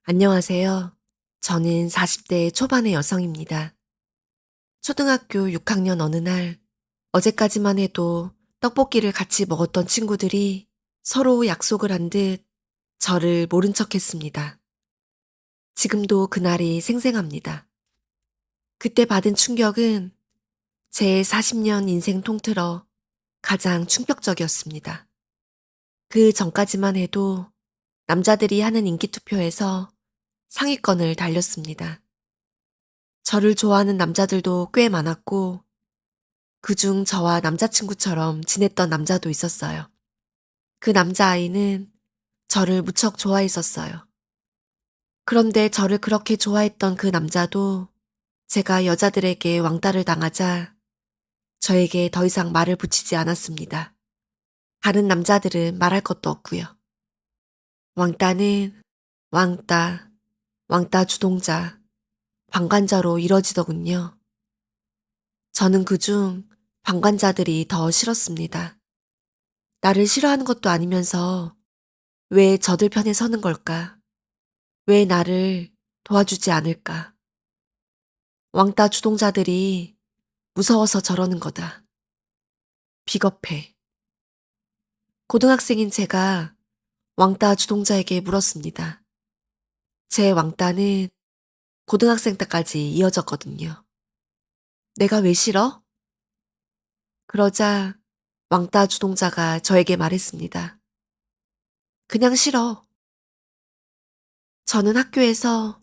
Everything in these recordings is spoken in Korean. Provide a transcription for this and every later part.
안녕하세요. 저는 40대 초반의 여성입니다. 초등학교 6학년 어느 날, 어제까지만 해도 떡볶이를 같이 먹었던 친구들이 서로 약속을 한 듯 저를 모른 척 했습니다. 지금도 그날이 생생합니다. 그때 받은 충격은 제 40년 인생 통틀어 가장 충격적이었습니다. 그 전까지만 해도 남자들이 하는 인기투표에서 상위권을 달렸습니다. 저를 좋아하는 남자들도 꽤 많았고, 그중 저와 남자친구처럼 지냈던 남자도 있었어요. 그 남자아이는 저를 무척 좋아했었어요. 그런데 저를 그렇게 좋아했던 그 남자도 제가 여자들에게 왕따를 당하자 저에게 더 이상 말을 붙이지 않았습니다. 다른 남자들은 말할 것도 없고요. 왕따는 왕따, 왕따 주동자, 방관자로 이뤄지더군요. 저는 그중 방관자들이 더 싫었습니다. 나를 싫어하는 것도 아니면서 왜 저들 편에 서는 걸까? 왜 나를 도와주지 않을까? 왕따 주동자들이 무서워서 저러는 거다. 비겁해. 고등학생인 제가 왕따 주동자에게 물었습니다. 제 왕따는 고등학생 때까지 이어졌거든요. 내가 왜 싫어? 그러자 왕따 주동자가 저에게 말했습니다. 그냥 싫어. 저는 학교에서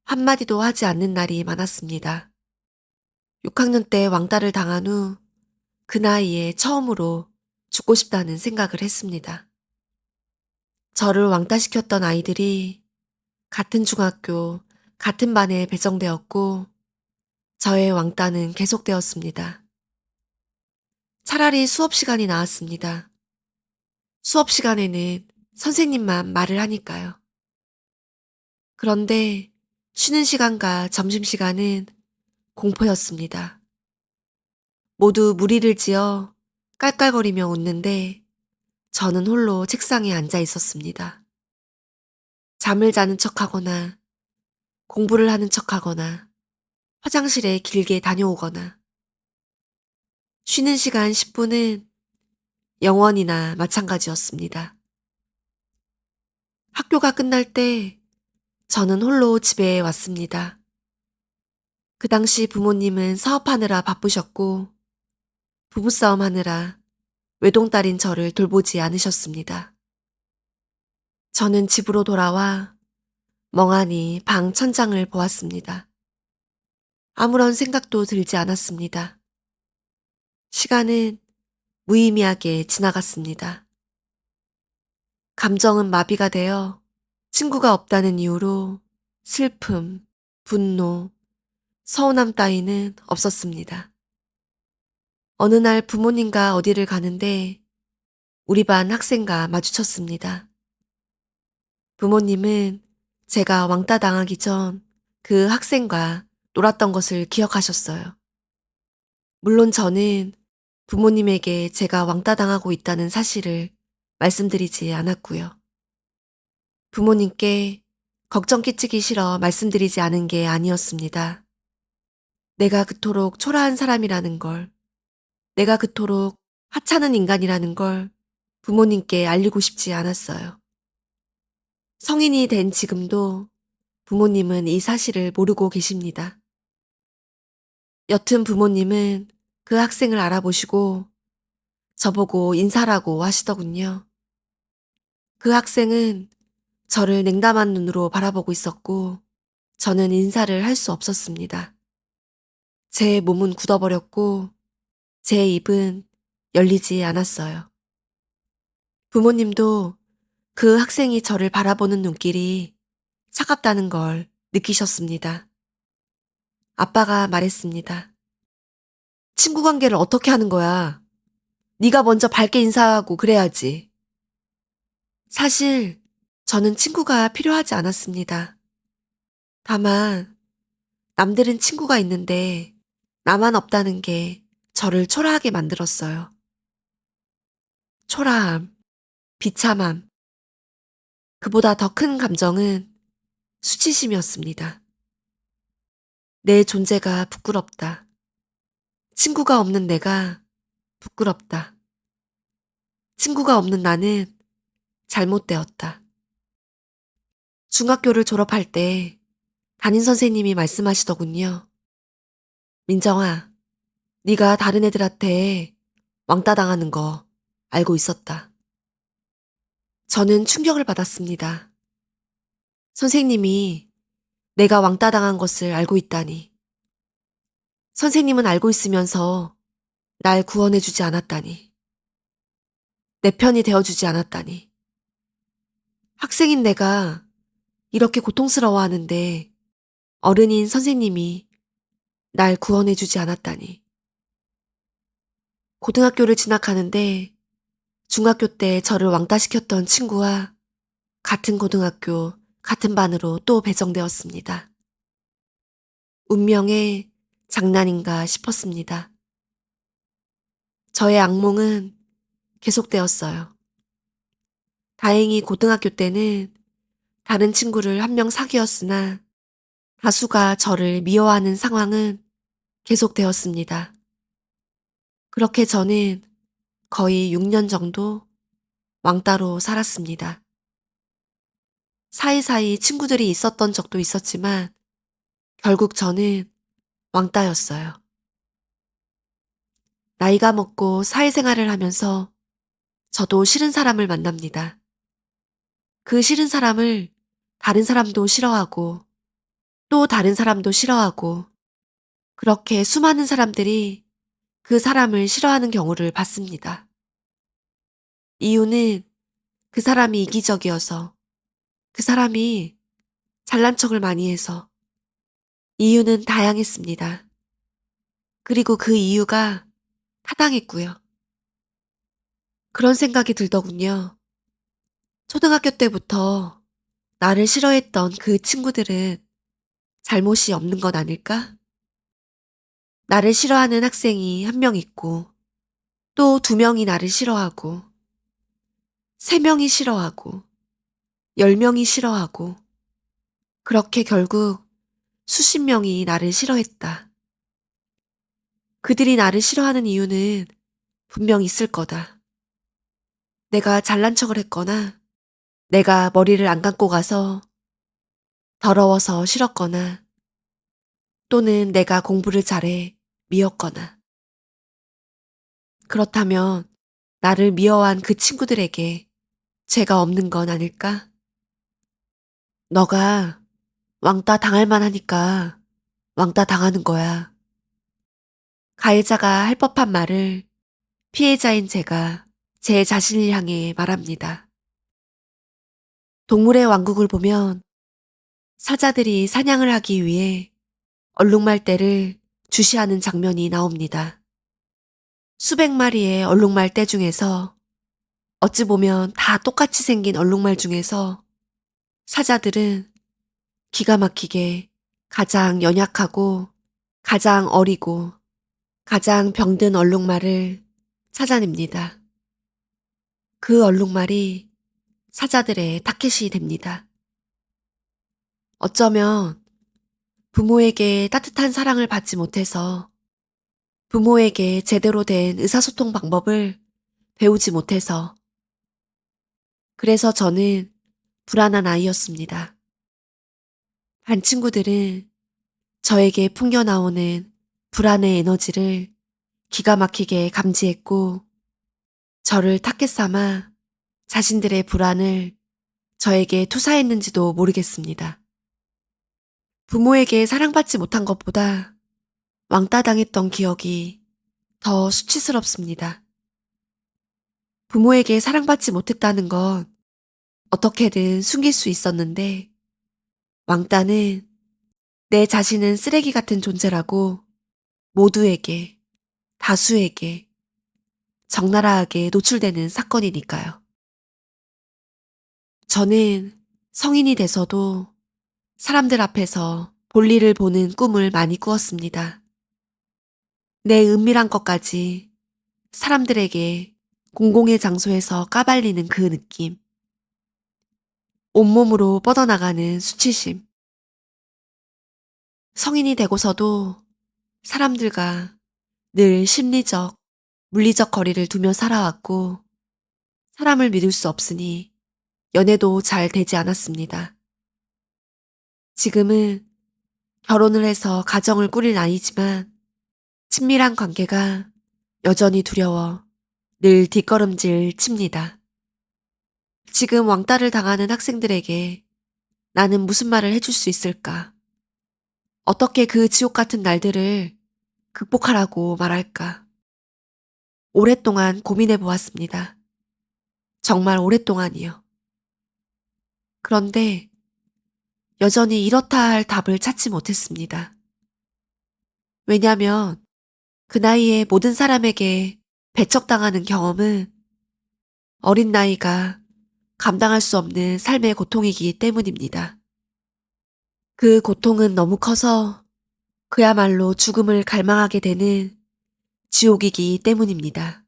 한마디도 하지 않는 날이 많았습니다. 6학년 때 왕따를 당한 후 그 나이에 처음으로 죽고 싶다는 생각을 했습니다. 저를 왕따시켰던 아이들이 같은 중학교, 같은 반에 배정되었고 저의 왕따는 계속되었습니다. 차라리 수업 시간이 나았습니다. 수업 시간에는 선생님만 말을 하니까요. 그런데 쉬는 시간과 점심시간은 공포였습니다. 모두 무리를 지어 깔깔거리며 웃는데 저는 홀로 책상에 앉아 있었습니다. 잠을 자는 척하거나 공부를 하는 척하거나 화장실에 길게 다녀오거나 쉬는 시간 10분은 영원이나 마찬가지였습니다. 학교가 끝날 때 저는 홀로 집에 왔습니다. 그 당시 부모님은 사업하느라 바쁘셨고 부부싸움 하느라 외동딸인 저를 돌보지 않으셨습니다. 저는 집으로 돌아와 멍하니 방 천장을 보았습니다. 아무런 생각도 들지 않았습니다. 시간은 무의미하게 지나갔습니다. 감정은 마비가 되어 친구가 없다는 이유로 슬픔, 분노, 서운함 따위는 없었습니다. 어느 날 부모님과 어디를 가는데 우리 반 학생과 마주쳤습니다. 부모님은 제가 왕따 당하기 전 그 학생과 놀았던 것을 기억하셨어요. 물론 저는 부모님에게 제가 왕따 당하고 있다는 사실을 말씀드리지 않았고요. 부모님께 걱정 끼치기 싫어 말씀드리지 않은 게 아니었습니다. 내가 그토록 초라한 사람이라는 걸, 내가 그토록 하찮은 인간이라는 걸 부모님께 알리고 싶지 않았어요. 성인이 된 지금도 부모님은 이 사실을 모르고 계십니다. 여튼 부모님은 그 학생을 알아보시고 저보고 인사라고 하시더군요. 그 학생은 저를 냉담한 눈으로 바라보고 있었고 저는 인사를 할 수 없었습니다. 제 몸은 굳어버렸고 제 입은 열리지 않았어요. 부모님도 그 학생이 저를 바라보는 눈길이 차갑다는 걸 느끼셨습니다. 아빠가 말했습니다. 친구 관계를 어떻게 하는 거야? 네가 먼저 밝게 인사하고 그래야지. 사실 저는 친구가 필요하지 않았습니다. 다만 남들은 친구가 있는데 나만 없다는 게 저를 초라하게 만들었어요. 초라함, 비참함, 그보다 더 큰 감정은 수치심이었습니다. 내 존재가 부끄럽다. 친구가 없는 내가 부끄럽다. 친구가 없는 나는 잘못되었다. 중학교를 졸업할 때 담임 선생님이 말씀하시더군요. 민정아, 네가 다른 애들한테 왕따 당하는 거 알고 있었다. 저는 충격을 받았습니다. 선생님이 내가 왕따 당한 것을 알고 있다니. 선생님은 알고 있으면서 날 구원해주지 않았다니. 내 편이 되어주지 않았다니. 학생인 내가 이렇게 고통스러워하는데 어른인 선생님이 날 구원해주지 않았다니. 고등학교를 진학하는데 중학교 때 저를 왕따시켰던 친구와 같은 고등학교, 같은 반으로 또 배정되었습니다. 운명의 장난인가 싶었습니다. 저의 악몽은 계속되었어요. 다행히 고등학교 때는 다른 친구를 한 명 사귀었으나 다수가 저를 미워하는 상황은 계속되었습니다. 그렇게 저는 거의 6년 정도 왕따로 살았습니다. 사이사이 친구들이 있었던 적도 있었지만 결국 저는 왕따였어요. 나이가 먹고 사회생활을 하면서 저도 싫은 사람을 만납니다. 그 싫은 사람을 다른 사람도 싫어하고 또 다른 사람도 싫어하고 그렇게 수많은 사람들이 그 사람을 싫어하는 경우를 봤습니다. 이유는 그 사람이 이기적이어서, 그 사람이 잘난 척을 많이 해서, 이유는 다양했습니다. 그리고 그 이유가 타당했고요. 그런 생각이 들더군요. 초등학교 때부터 나를 싫어했던 그 친구들은 잘못이 없는 건 아닐까? 나를 싫어하는 학생이 한 명 있고, 또 2명이 나를 싫어하고, 3명이 싫어하고, 10명이 싫어하고, 그렇게 결국 수십 명이 나를 싫어했다. 그들이 나를 싫어하는 이유는 분명 있을 거다. 내가 잘난 척을 했거나, 내가 머리를 안 감고 가서 더러워서 싫었거나, 또는 내가 공부를 잘해 미웠거나. 그렇다면 나를 미워한 그 친구들에게 죄가 없는 건 아닐까? 너가 왕따 당할 만하니까 왕따 당하는 거야. 가해자가 할 법한 말을 피해자인 제가 제 자신을 향해 말합니다. 동물의 왕국을 보면 사자들이 사냥을 하기 위해 얼룩말떼를 주시하는 장면이 나옵니다. 수백 마리의 얼룩말떼 중에서 어찌 보면 다 똑같이 생긴 얼룩말 중에서 사자들은 기가 막히게 가장 연약하고 가장 어리고 가장 병든 얼룩말을 찾아냅니다. 그 얼룩말이 사자들의 타켓이 됩니다. 어쩌면 부모에게 따뜻한 사랑을 받지 못해서 부모에게 제대로 된 의사소통 방법을 배우지 못해서 그래서 저는 불안한 아이였습니다. 반 친구들은 저에게 풍겨나오는 불안의 에너지를 기가 막히게 감지했고 저를 타겟 삼아 자신들의 불안을 저에게 투사했는지도 모르겠습니다. 부모에게 사랑받지 못한 것보다 왕따 당했던 기억이 더 수치스럽습니다. 부모에게 사랑받지 못했다는 건 어떻게든 숨길 수 있었는데 왕따는 내 자신은 쓰레기 같은 존재라고 모두에게, 다수에게 적나라하게 노출되는 사건이니까요. 저는 성인이 돼서도 사람들 앞에서 볼일을 보는 꿈을 많이 꾸었습니다. 내 은밀한 것까지 사람들에게 공공의 장소에서 까발리는 그 느낌. 온몸으로 뻗어나가는 수치심. 성인이 되고서도 사람들과 늘 심리적, 물리적 거리를 두며 살아왔고 사람을 믿을 수 없으니 연애도 잘 되지 않았습니다. 지금은 결혼을 해서 가정을 꾸릴 나이지만 친밀한 관계가 여전히 두려워 늘 뒷걸음질 칩니다. 지금 왕따를 당하는 학생들에게 나는 무슨 말을 해줄 수 있을까? 어떻게 그 지옥 같은 날들을 극복하라고 말할까? 오랫동안 고민해 보았습니다. 정말 오랫동안이요. 그런데 여전히 이렇다 할 답을 찾지 못했습니다. 왜냐면 그 나이에 모든 사람에게 배척당하는 경험은 어린 나이가 감당할 수 없는 삶의 고통이기 때문입니다. 그 고통은 너무 커서 그야말로 죽음을 갈망하게 되는 지옥이기 때문입니다.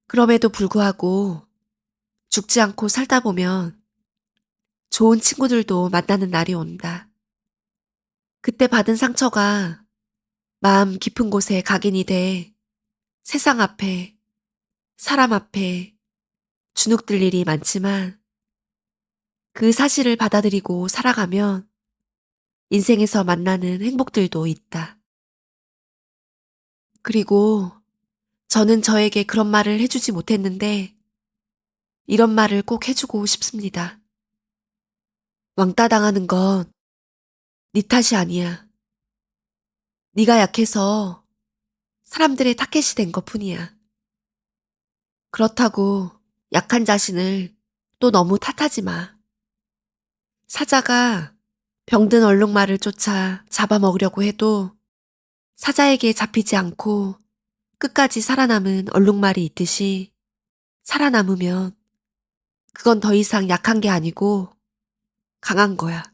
그럼에도 불구하고 죽지 않고 살다 보면 좋은 친구들도 만나는 날이 온다. 그때 받은 상처가 마음 깊은 곳에 각인이 돼 세상 앞에, 사람 앞에 주눅들 일이 많지만 그 사실을 받아들이고 살아가면 인생에서 만나는 행복들도 있다. 그리고 저는 저에게 그런 말을 해주지 못했는데 이런 말을 꼭 해주고 싶습니다. 왕따 당하는 건 네 탓이 아니야. 네가 약해서 사람들의 타겟이 된 것뿐이야. 그렇다고 약한 자신을 또 너무 탓하지 마. 사자가 병든 얼룩말을 쫓아 잡아먹으려고 해도 사자에게 잡히지 않고 끝까지 살아남은 얼룩말이 있듯이 살아남으면 그건 더 이상 약한 게 아니고 강한 거야.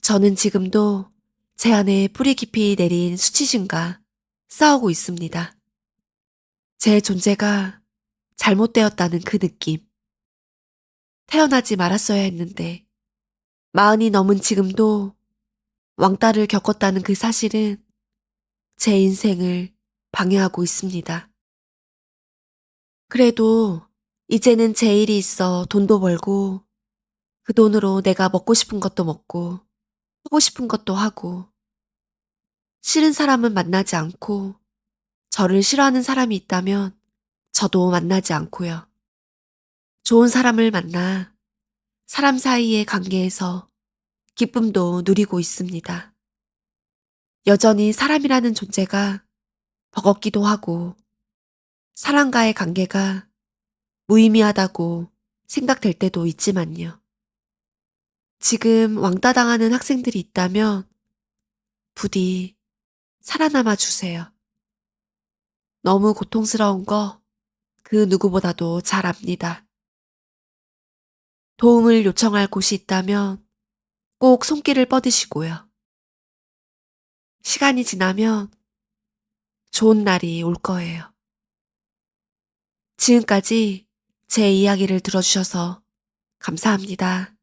저는 지금도 제 안에 뿌리 깊이 내린 수치심과 싸우고 있습니다. 제 존재가 잘못되었다는 그 느낌. 태어나지 말았어야 했는데, 마흔이 넘은 지금도 왕따를 겪었다는 그 사실은 제 인생을 방해하고 있습니다. 그래도 이제는 제 일이 있어 돈도 벌고 그 돈으로 내가 먹고 싶은 것도 먹고 하고 싶은 것도 하고 싫은 사람은 만나지 않고 저를 싫어하는 사람이 있다면 저도 만나지 않고요. 좋은 사람을 만나 사람 사이의 관계에서 기쁨도 누리고 있습니다. 여전히 사람이라는 존재가 버겁기도 하고 사람과의 관계가 무의미하다고 생각될 때도 있지만요. 지금 왕따 당하는 학생들이 있다면 부디 살아남아 주세요. 너무 고통스러운 거 그 누구보다도 잘 압니다. 도움을 요청할 곳이 있다면 꼭 손길을 뻗으시고요. 시간이 지나면 좋은 날이 올 거예요. 지금까지 제 이야기를 들어주셔서 감사합니다.